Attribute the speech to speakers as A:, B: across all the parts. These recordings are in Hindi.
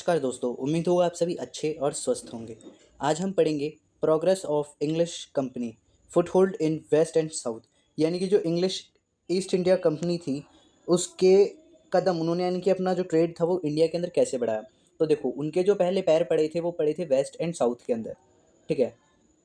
A: नमस्कार दोस्तों, उम्मीद होगा आप सभी अच्छे और स्वस्थ होंगे। आज हम पढ़ेंगे progress of English company foothold in west and south. यानी कि जो इंग्लिश ईस्ट इंडिया कंपनी थी उसके कदम उन्होंने यानी कि अपना जो ट्रेड था वो इंडिया के अंदर कैसे बढ़ाया। तो देखो, उनके जो पहले पैर पड़े थे वो पड़े थे वेस्ट एंड साउथ के अंदर। ठीक है।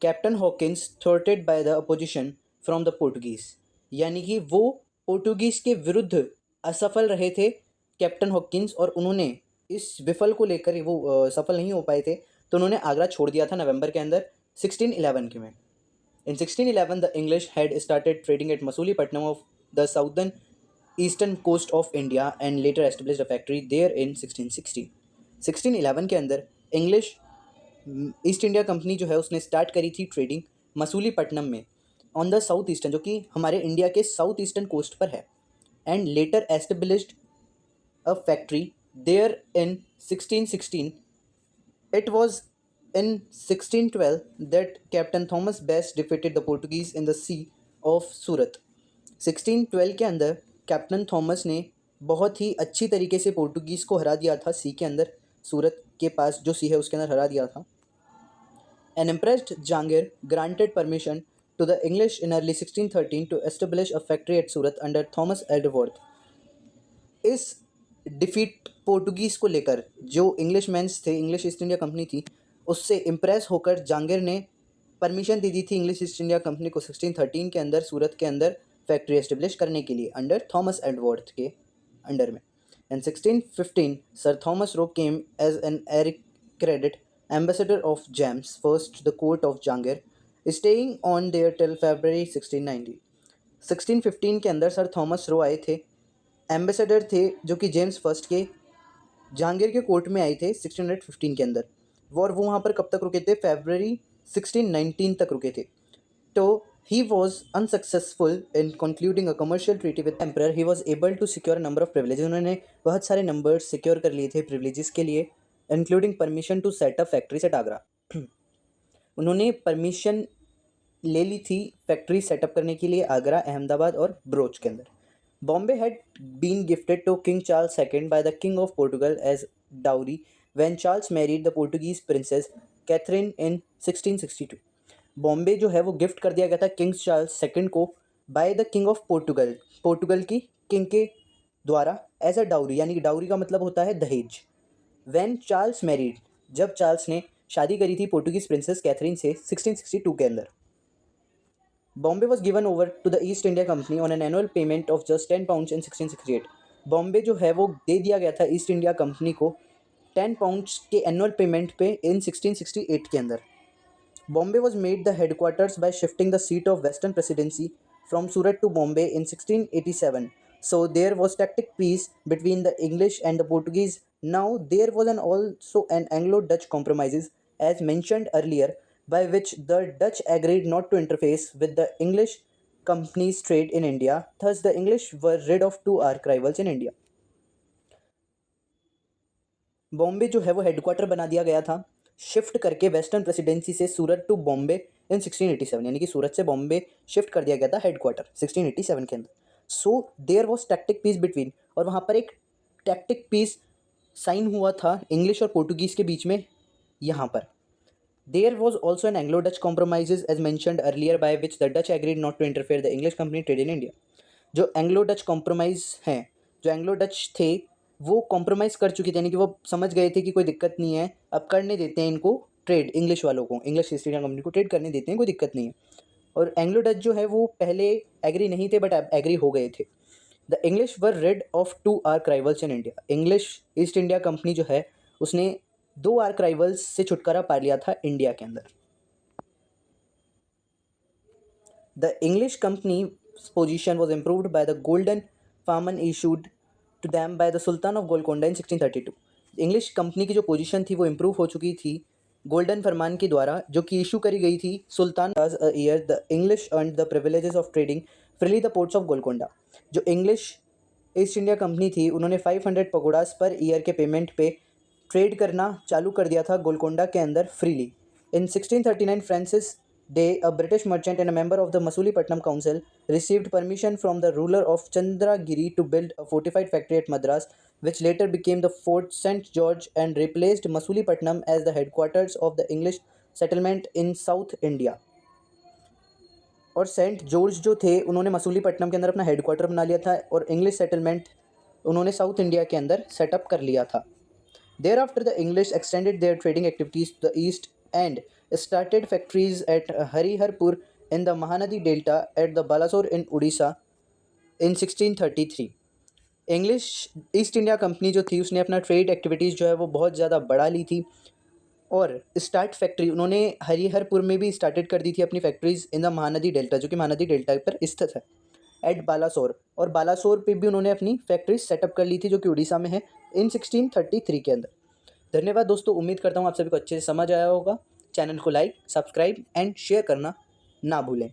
A: Captain Hawkins thwarted by the opposition from the Portuguese, यानी कि वो पोर्टुगीज के विरुद्ध असफल रहे थे कैप्टन हॉकिंस, और उन्होंने इस विफल को लेकर वो सफल नहीं हो पाए थे, तो उन्होंने आगरा छोड़ दिया था नवंबर के अंदर 1611 के में। In 1611 the English had started trading at Masulipatnam of the southern eastern coast of India and later established a factory there in 1660। 1611 के अंदर इंग्लिश ईस्ट इंडिया कंपनी जो है उसने स्टार्ट करी थी ट्रेडिंग मसूलीपट्टनम में ऑन द साउथ ईस्टर्न, जो कि हमारे इंडिया के साउथ ईस्टर्न कोस्ट पर है, and later established a factory there in 1616. It was in 1612 that Captain Thomas Best defeated the Portuguese in the Sea of Surat. 1612 के अंदर कैप्टन थॉमस ने बहुत ही अच्छी तरीके से पोर्टुगीज़ को हरा दिया था सी के अंदर, सूरत के पास जो सी है उसके अंदर हरा दिया था। An impressed Jahangir granted permission to the English in early 1613 to establish a factory at Surat under Thomas Edgeworth. इस डिफीट पोर्टुगीज़ को लेकर जो इंग्लिश मैंस थे, इंग्लिश ईस्ट इंडिया कंपनी थी, उससे इम्प्रेस होकर जहांगीर ने परमिशन दे दी थी इंग्लिश ईस्ट इंडिया कंपनी को 1613 के अंदर सूरत के अंदर फैक्ट्री एस्टेब्लिश करने के लिए अंडर थॉमस एडवर्थ के अंडर में। In 1615 sir Thomas Roe came as an accredited ambassador of James first the court of Jahangir, staying on there till February 1690। 1615 के अंदर सर थॉमस रो आए थे, एम्बेसडर थे जो कि जेम्स फर्स्ट के जहांगीर के कोर्ट में आए थे 1615 के अंदर। और वो वहाँ पर कब तक रुके थे? फरवरी 1619 तक रुके थे। तो he was unsuccessful in concluding a commercial treaty with emperor. He was able to secure number of privileges. उन्होंने बहुत सारे नंबर सिक्योर कर लिए थे प्रिविलेजेस के लिए, including permission to set up factories at Agra. उन्होंने परमिशन ले ली थी फैक्ट्री सेटअप करने के लिए आगरा, अहमदाबाद और बरोच के अंदर। Bombay had been gifted to King Charles II by the King of Portugal as dowry when Charles married the Portuguese princess Catherine in 1662. Bombay जो है वो गिफ्ट कर दिया गया था किंग चार्ल्स सेकंड को by the king of Portugal, Portugal की किंग के द्वारा, एज अ डाउरी, यानी कि डाउरी का मतलब होता है दहेज। व्हेन चार्ल्स मैरिड, जब चार्ल्स ने शादी करी थी पोर्टुगीज प्रिंसेस कैथरीन से 1662 के अंदर। Bombay was given over to the East India Company on an annual payment of just 10 pounds in 1668. Bombay जो है वो दे दिया गया था ईस्ट इंडिया कंपनी को 10 पाउंड्स के एनुअल पेमेंट पे इन 1668 के अंदर। Bombay was made the headquarters by shifting the seat of Western Presidency from Surat to Bombay in 1687. So there was tactic peace between the English and the Portuguese. Now there was also an Anglo-Dutch compromises as mentioned earlier, by which the Dutch agreed not to interface with the English company's trade in India. Thus, the English were rid of two arch rivals in India. Bombay जो है वो हेडक्वार्टर बना दिया गया था शिफ्ट करके वेस्टर्न प्रेसिडेंसी से सूरत टू बॉम्बे इन 1687, यानी कि सूरत से बॉम्बे शिफ्ट कर दिया गया था हेडक्वार्टर 1687 के अंदर। So there was tactic peace between, और वहाँ पर एक टैक्टिक पीस साइन हुआ था इंग्लिश और पोर्टुगीज़ के बीच में यहाँ पर। There was also an Anglo-Dutch compromises as mentioned earlier, by which the Dutch agreed not to interfere the English company trade in India. जो एंग्लो-डच कॉम्प्रोमाइज़ हैं, जो एंग्लो-डच थे वो कॉम्प्रोमाइज़ कर चुके थे, यानी कि वो समझ गए थे कि कोई दिक्कत नहीं है, अब करने देते हैं इनको ट्रेड, इंग्लिश वालों को, इंग्लिश ईस्ट इंडिया कंपनी को ट्रेड करने देते हैं, कोई दिक्कत नहीं है। और एंग्लो-डच जो है वो पहले एग्री नहीं थे बट अब एग्री हो गए थे। The English were rid of two arch rivals in India. English East India company जो है उसने दो आर्क राइवल्स से छुटकारा पा लिया था इंडिया के अंदर। The English company position was improved by the golden farman issued to them by the sultan of Golconda in 1632। English company की जो पोजीशन थी वो इम्प्रूव हो चुकी थी गोल्डन फरमान के द्वारा, जो कि इशू करी गई थी सुल्तान a year. The English earned the privileges of trading freely the ports of Golconda. जो इंग्लिश ईस्ट इंडिया कंपनी थी उन्होंने 500 पगोडास पर ईयर के पेमेंट पे ट्रेड करना चालू कर दिया था गोलकोंडा के अंदर freely. In 1639 Francis Day, a British merchant and a member of the Masulipatnam council, received permission from the ruler of Chandragiri to build a fortified factory at Madras which later became the Fort St. George and replaced Masulipatam as the headquarters of the English settlement in South India. और सेंट जॉर्ज जो थे उन्होंने मसूलीपट्टनम के अंदर अपना हेडक्वार्टर बना लिया था और इंग्लिश सेटलमेंट उन्होंने साउथ इंडिया के अंदर सेटअप कर लिया था. Thereafter the English extended their trading activities to the east एंड started factories at Hariharpur in the Mahanadi Delta at the Balasore in Odisha in 1633. English East India company जो थी उसने अपना ट्रेड एक्टिविटीज़ जो है वो बहुत ज़्यादा बढ़ा ली थी और स्टार्ट फैक्ट्री उन्होंने हरिहरपुर में भी स्टार्टेड कर दी थी अपनी factories in the Mahanadi delta जो कि महानदी डेल्टा पर स्थित है एट बालासोर. और बालासोर पे भी उन्होंने अपनी फैक्ट्रीज सेटअप कर ली थी जो कि उड़ीसा में है इन 1633 के अंदर. धन्यवाद दोस्तों, उम्मीद करता हूँ आप सभी को अच्छे से समझ आया होगा. चैनल को लाइक, सब्सक्राइब एंड शेयर करना ना भूलें.